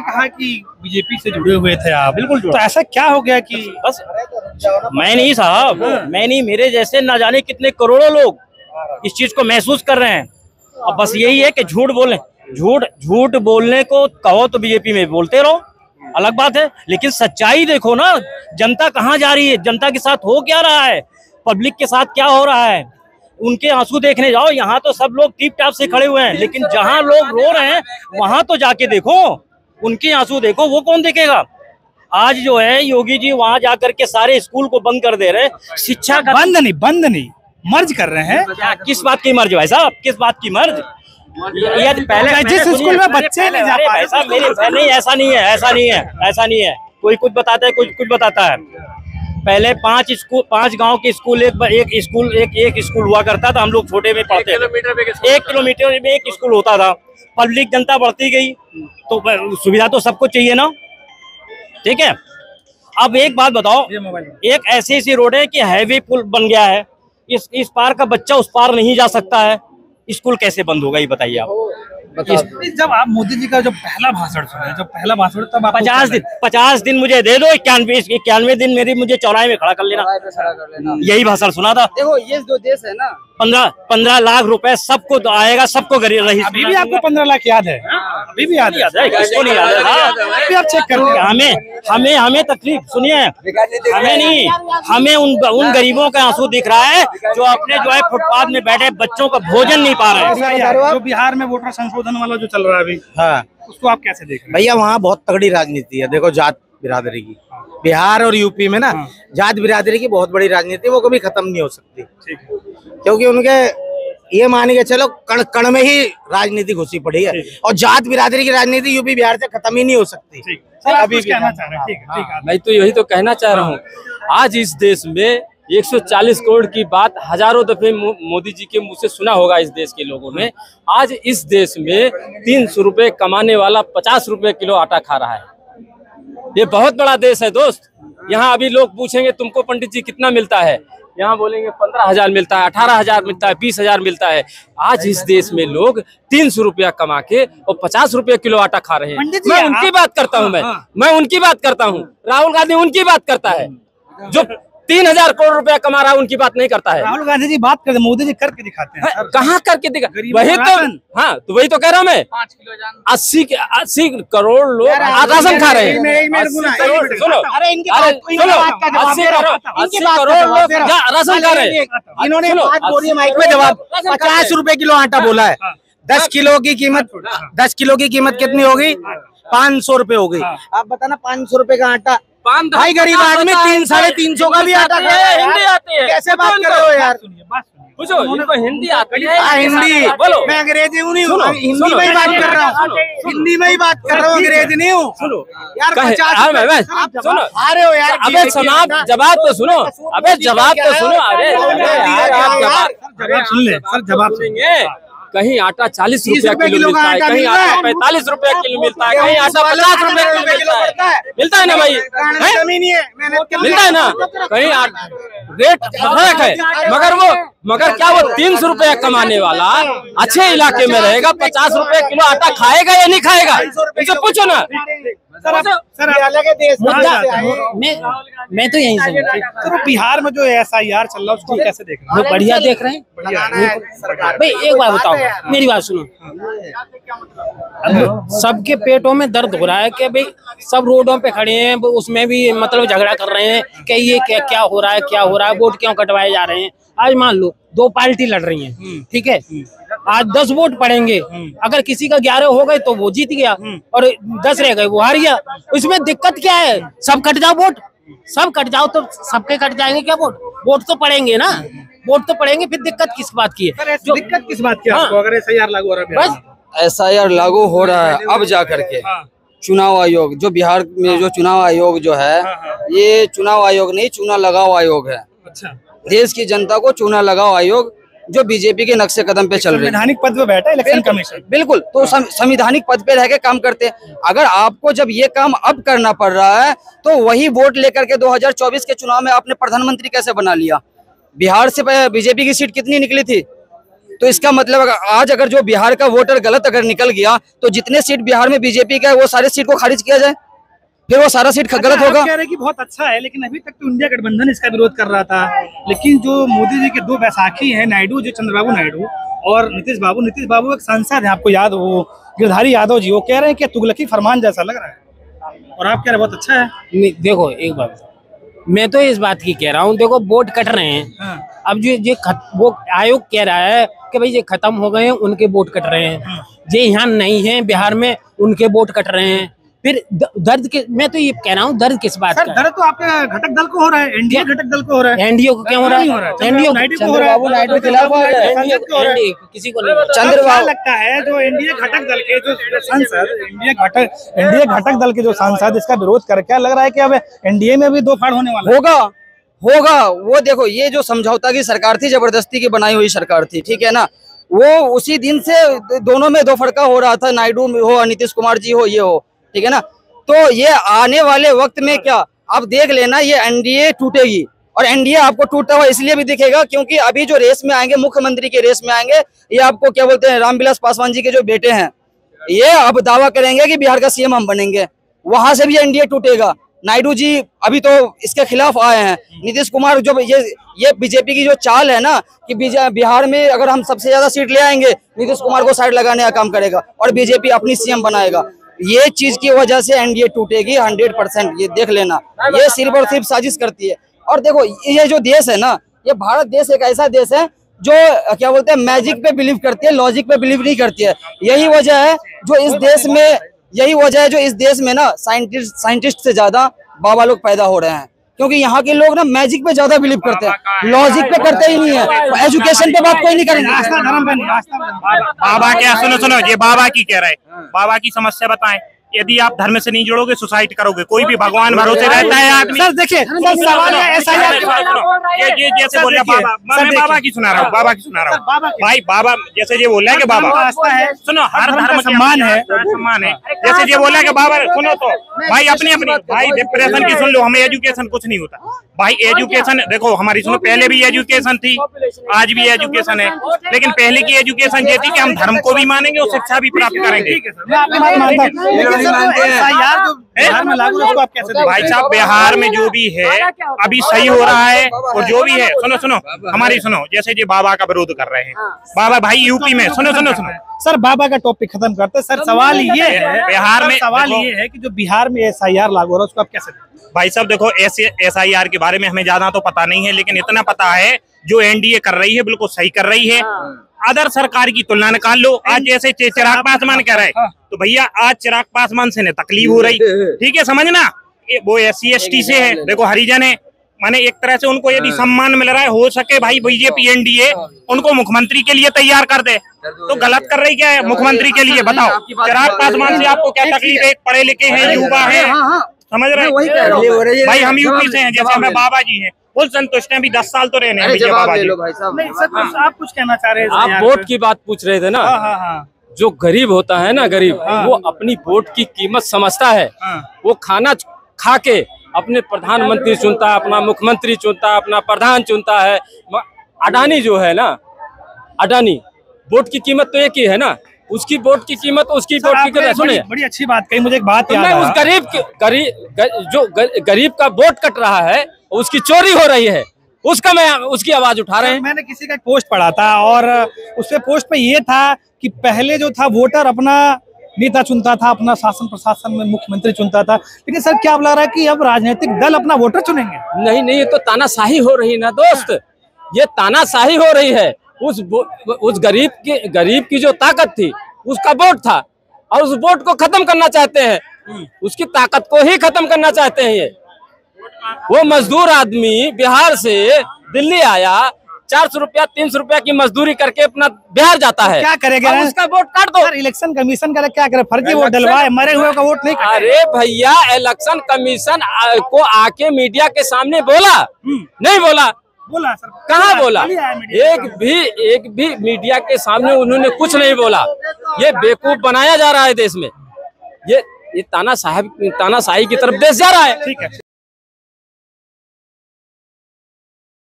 कहा कि बीजेपी से जुड़े हुए थे आप। बिल्कुल तो ऐसा क्या हो गया कि बस मैं नहीं साहब, मैं नहीं, मेरे जैसे ना जाने कितने करोड़ों लोग इस चीज को महसूस कर रहे हैं। अब बस यही है कि झूठ बोलने को कहो तो बीजेपी में बोलते रहो, अलग बात है, लेकिन सच्चाई देखो ना, जनता कहाँ जा रही है, जनता के साथ हो क्या रहा है, पब्लिक के साथ क्या हो रहा है, उनके आंसू देखने जाओ। यहाँ तो सब लोग टिप टाप से खड़े हुए हैं, लेकिन जहाँ लोग रो रहे हैं वहां तो जाके देखो, उनके आंसू देखो। वो कौन देखेगा? आज जो है योगी जी वहां जाकर के सारे स्कूल को बंद कर दे रहे, शिक्षा का बंद नहीं मर्ज कर रहे हैं। क्या, किस बात की मर्ज भाई साहब, किस बात की मर्ज? ये पहले जिस स्कूल में बच्चे नहीं जा पा रहे, साहब मेरे नहीं, ऐसा नहीं है। कोई कुछ बताता है, कुछ बताता है। पहले 5 गांव के स्कूल, एक स्कूल हुआ करता था, हम लोग छोटे में पढ़ते थे। 1 किलोमीटर में एक स्कूल होता था। पब्लिक जनता बढ़ती गई तो सुविधा तो सबको चाहिए ना, ठीक है। अब एक बात बताओ, एक ऐसी रोड है कि हैवी पुल बन गया है, इस पार का बच्चा उस पार नहीं जा सकता है, स्कूल कैसे बंद होगा ये बताइए आप। जब आप मोदी जी का जो पहला भाषण सुने, तब आप 50 दिन मुझे दे दो, 91 दिन मेरी मुझे चौराहे में खड़ा कर लेना, यही भाषण सुना था। देखो ये जो देश है ना, 15 लाख रुपए सबको आएगा, सबको गरीब रही। अभी भी आपको 15 लाख याद है? अभी भी याद है? किसको नहीं याद है? अभी आप चेक कर हमें तकलीफ सुनिए, हमें नहीं, हमें उन गरीबों का आंसू दिख रहा है जो अपने जो है फुटपाथ में बैठे बच्चों का भोजन नहीं पा रहे हैं। जो बिहार में वोटर संशोधन वाला जो चल रहा है अभी, हाँ, उसको आप कैसे देख रहे हैं? भैया वहाँ बहुत तगड़ी राजनीति है। देखो जात बिरादरी की, बिहार और यूपी में ना जात बिरादरी की बहुत बड़ी राजनीति, वो कभी खत्म नहीं हो सकती, क्योंकि उनके ये मान के चलो कण कण में ही राजनीति घुसी पड़ी है, और जात बिरादरी की राजनीति यूपी बिहार से खत्म ही नहीं हो सकती। अभी कहना चाह रहे हैं? मैं तो यही तो कहना चाह रहा हूँ, आज इस देश में 140 करोड़ की बात हजारों दफे मोदी जी के मुंह से सुना होगा इस देश के लोगों ने। आज इस देश में 300 रुपए कमाने वाला 50 रुपए किलो आटा खा रहा है। ये बहुत बड़ा देश है दोस्त। यहाँ अभी लोग पूछेंगे तुमको पंडित जी कितना मिलता है, यहाँ बोलेंगे 15,000 मिलता है, 18,000 मिलता है, 20,000 मिलता है। आज इस देश में लोग 300 रुपया कमा के और 50 रुपये किलो आटा खा रहे हैं। मैं उनकी बात करता हूँ, मैं उनकी बात करता हूँ। राहुल गांधी उनकी बात करता है, जो 3,000 करोड़ रुपया कमा रहा है, उनकी बात नहीं करता है। राहुल गांधी जी बात करते, मोदी जी करके दिखाते हैं। कहाँ करके दिखा? वही तो, हाँ तो वही तो कह रहा हूँ मैं। 80 करोड़ लोग राशन खा रहे हैं। 80 करोड़ सुनो, 80 करोड़ लोग राशन खा रहे हैं। इन्होंने बात बोली माइक में, जवाब 50 रुपए किलो आटा बोला है। 10 किलो की कीमत कितनी होगी? 500 रुपए हो गई। आप बताना 500 रुपए का आटा, भाई गरीब आदमी 300-350 का भी आटा हिंदी आती है, कैसे बात कर रहे हो यार? पूछो इनको हिंदी आती है? हिंदी बोलो। मैं अंग्रेजी नहीं हूँ, हिंदी में ही बात कर रहा हूँ, हिंदी में ही बात कर रहा हूँ, अंग्रेजी नहीं हूँ। सुनो यार, 50 सुनो, आ रहे हो यार? अबे जवाब तो सुनो, अबे जवाब तो सुनो। अरे सुन ले सर, जवाब सुनेंगे। कहीं आटा 40 रुपया किलो मिलता है, कहीं आटा 45 रुपया किलो मिलता है, कहीं आटा 50 रुपया किलो मिलता है ना भाई, मिलता है ना? कहीं रेट फर्क है, मगर क्या वो 300 रुपया कमाने वाला अच्छे इलाके में रहेगा, 50 रुपया किलो आटा खाएगा या नहीं खाएगा? इनसे पूछो ना। मैं तो यहीं से। सर, बिहार में जो SIR चल रहा है उसको कैसे देख रहे हैं? बढ़िया देख रहे हैं भाई। एक बात बताओ, मेरी बात सुनो। सबके पेटों में दर्द हो रहा है कि भाई सब रोडों पे खड़े हैं, उसमें भी मतलब झगड़ा कर रहे हैं कि ये क्या हो रहा है, वोट क्यों कटवाए जा रहे हैं। आज मान लो 2 पार्टी लड़ रही हैं, ठीक है, आज 10 वोट पड़ेंगे, अगर किसी का 11 हो गए तो वो जीत गया और 10 रह गए वो हार गया। इसमें दिक्कत क्या है? सब कट जाओ, वोट सब कट जाओ तो सबके कट जाएंगे क्या? वोट तो पड़ेंगे ना, वोट तो पड़ेंगे, फिर दिक्कत किस बात की है? दिक्कत किस बात की आपको? अगर SIR लागू हो रहा है, बस SIR लागू हो रहा है अब जा करके। चुनाव आयोग जो बिहार में जो चुनाव आयोग जो है, ये चुनाव आयोग नहीं, चुना लगाओ आयोग है। अच्छा, देश की जनता को चुना लगाओ आयोग जो बीजेपी के नक्शे कदम पे चल रही है। संवैधानिक पद पे बैठा इलेक्शन कमीशन, बिल्कुल, तो संवैधानिक पद पे रह के काम करते हैं। अगर आपको जब ये काम अब करना पड़ रहा है तो वही वोट लेकर के 2024 के चुनाव में आपने प्रधानमंत्री कैसे बना लिया? बिहार से बीजेपी की सीट कितनी निकली थी? तो इसका मतलब आज अगर जो बिहार का वोटर गलत अगर निकल गया तो जितने सीट बिहार में बीजेपी का है वो सारे सीट को खारिज किया जाए, फिर वो सारा सीट गलत होगा। आप कह रहे हैं कि बहुत अच्छा है, लेकिन अभी तक तो इंडिया गठबंधन इसका विरोध कर रहा था। लेकिन जो मोदी जी के दो बैसाखी हैं, नायडू जी, चंद्रबाबू नायडू और नीतीश बाबू एक सांसद है, आपको याद हो, गिरधारी यादव जी, वो कह रहे हैं कि तुगलकी फरमान जैसा लग रहा है, और आप कह रहे हैं बहुत अच्छा है। नहीं, देखो एक बात मैं तो इस बात की कह रहा हूँ, देखो वोट कट रहे हैं। अब वो आयोग कह रहा है कि भाई ये खत्म हो गए हैं, उनके वोट कट रहे हैं। ये यहाँ नहीं है बिहार में, उनके वोट कट रहे हैं। फिर दर्द के, मैं तो ये कह रहा हूँ दर्द किस बात का? दर्द तो आपके घटक दल को हो रहा है, एनडीए घटक दल को हो रहा है। एनडीए को क्यों हो रहा है? एनडीए चंद्रबाबू नायडू के खिलाफ किसी को नहीं। चंद्रबाबू लगता है जो एनडीए घटक दल के जो सांसद, एनडीए घटक दल के जो सांसद इसका विरोध कर, क्या लग रहा है कि अब एनडीए में भी दो फाड़ होने वाला होगा। वो देखो, ये जो समझौता की सरकार थी, जबरदस्ती की बनाई हुई सरकार थी, ठीक है ना, वो उसी दिन से दोनों में दो फड़का हो रहा था, नायडू हो, नीतीश कुमार जी हो, ये हो, ठीक है ना। तो ये आने वाले वक्त में क्या आप देख लेना, ये एनडीए टूटेगी। और एनडीए आपको टूटा हुआ इसलिए भी दिखेगा क्योंकि अभी जो रेस में आएंगे, मुख्यमंत्री के रेस में आएंगे, ये आपको क्या बोलते हैं, रामविलास पासवान जी के जो बेटे हैं, ये अब दावा करेंगे कि बिहार का सीएम हम बनेंगे। वहां से भी एनडीए टूटेगा। नायडू जी अभी तो इसके खिलाफ आए हैं। नीतीश कुमार जो ये बीजेपी की जो चाल है ना कि बिहार में अगर हम सबसे ज्यादा सीट ले आएंगे, नीतीश कुमार को साइड लगाने का काम करेगा और बीजेपी अपनी सीएम बनाएगा। ये चीज की वजह से एनडीए टूटेगी 100%, ये देख लेना। ये सिर्फ और सिर्फ साजिश करती है। और देखो, ये जो देश है ना, ये भारत देश एक ऐसा देश है जो क्या बोलते हैं, मैजिक पे बिलीव करती है, लॉजिक पे बिलीव नहीं करती है। यही वजह है जो इस देश में ना साइंटिस्ट से ज्यादा बाबा लोग पैदा हो रहे हैं, क्योंकि यहाँ के लोग ना मैजिक पे ज्यादा बिलीव करते हैं, लॉजिक पे करते ही नहीं है, एजुकेशन पे बात कोई नहीं करेंगे। बाबा क्या, सुनो, ये बाबा की कह रहे हैं, बाबा की समस्या बताएं। यदि आप धर्म से नहीं जुड़ोगे, सुसाइड करोगे, कोई भी भगवान भरोसे रहता है आदमी। सर देखिए, सवाल है ऐसा ये जैसे बोल रहे बाबा, मैं बाबा की सुना रहा हूँ, भाई बाबा जैसे ये बोल रहे हैं कि बाबा, सुनो, हर धर्म का सम्मान है। जैसे ये बोल रहे हैं कि बाबा, सुनो तो भाई अपनी भाई डिप्रेशन की सुन लो, हमें एजुकेशन कुछ नहीं होता भाई। एजुकेशन देखो हमारी, सुनो, पहले भी एजुकेशन थी, आज भी एजुकेशन है, लेकिन पहले की एजुकेशन ये थी कि हम धर्म को भी मानेंगे और शिक्षा भी प्राप्त करेंगे। भाई साहब, बिहार में जो भी है अभी सही हो रहा है, और जो भी है, सुनो हमारी सुनो, जैसे ये बाबा का विरोध कर रहे हैं, बाबा भाई यूपी में, सुनो सर, बाबा का टॉपिक खत्म करते। सर सवाल ये है, बिहार में सवाल ये है कि जो बिहार में एसआईआर लागू हो रहा है, उसको आप कैसे? भाई साहब देखो, एसआईआर के बारे में हमें ज्यादा तो पता नहीं है, लेकिन इतना पता है जो एनडीए कर रही है बिल्कुल सही कर रही है। अदर सरकार की तुलना निकाल लो। आज जैसे चिराग पासवान कह रहे हैं, तो भैया आज चिराग पासवान से तकलीफ हो रही, ठीक है, समझना, वो SC ST से है, देखो हरिजन है, माने एक तरह से उनको यदि सम्मान मिल रहा है, हो सके भाई बीजेपी एनडीए उनको मुख्यमंत्री के लिए तैयार कर दे, तो गलत कर रही क्या है मुख्यमंत्री के लिए? बताओ, चिराग पासवान से आपको क्या तकलीफ है? पढ़े लिखे हैं, युवा है, समझ रहे हैं भाई। हम यूपी से हैं, जैसे हमें बाबा जी हैं, फुल संतुष्ट हैं, अभी 10 साल तो रहने हैं बाबा जी। आप कुछ कहना चाह रहे हैं? आप वोट की बात पूछ रहे थे ना। जो गरीब होता है ना, गरीब, वो अपनी वोट की कीमत समझता है। वो खाना खा के अपने प्रधानमंत्री चुनता है, अपना मुख्यमंत्री चुनता है, अपना प्रधान चुनता है। अडानी जो है ना, अडानी, वोट की कीमत तो एक ही है ना, उसकी वोट की कीमत, उसकी वोट की कीमत। सुनिए, बड़ी अच्छी बात कही, मुझे एक बात याद है, उस गरीब का वोट कट रहा है, उसकी चोरी हो रही है, उसकी आवाज उठा रहे हैं। मैंने किसी का पोस्ट पढ़ा था, और उसपे पोस्ट पे ये था कि पहले जो था वोटर अपना नेता चुनता था, अपना शासन प्रशासन में मुख्यमंत्री चुनता था, लेकिन सर क्या लग रहा है कि अब राजनीतिक दल अपना वोटर चुनेंगे? नहीं, ये तो तानाशाही हो रही ना दोस्त, ये तानाशाही हो रही है। उस गरीब की जो ताकत थी, उसका वोट था, और उस वोट को खत्म करना चाहते हैं, उसकी ताकत को ही खत्म करना चाहते हैं। ये वो मजदूर आदमी बिहार से दिल्ली आया, 400 रुपया 300 रुपया की मजदूरी करके अपना बिहार जाता है, क्या करेगा? उसका वोट काट दो। इलेक्शन कमीशन का क्या करे? फर्जी वोट डलवाए, मरे हुए का वोट नहीं काटे। अरे भैया, इलेक्शन कमीशन को आके मीडिया के सामने बोला? नहीं बोला सर, कहाँ बोला? एक भी मीडिया के सामने उन्होंने कुछ नहीं बोला। ये बेवकूफ बनाया जा रहा है देश में, ये तानाशाही की तरफ देश जा रहा है। ठीक है।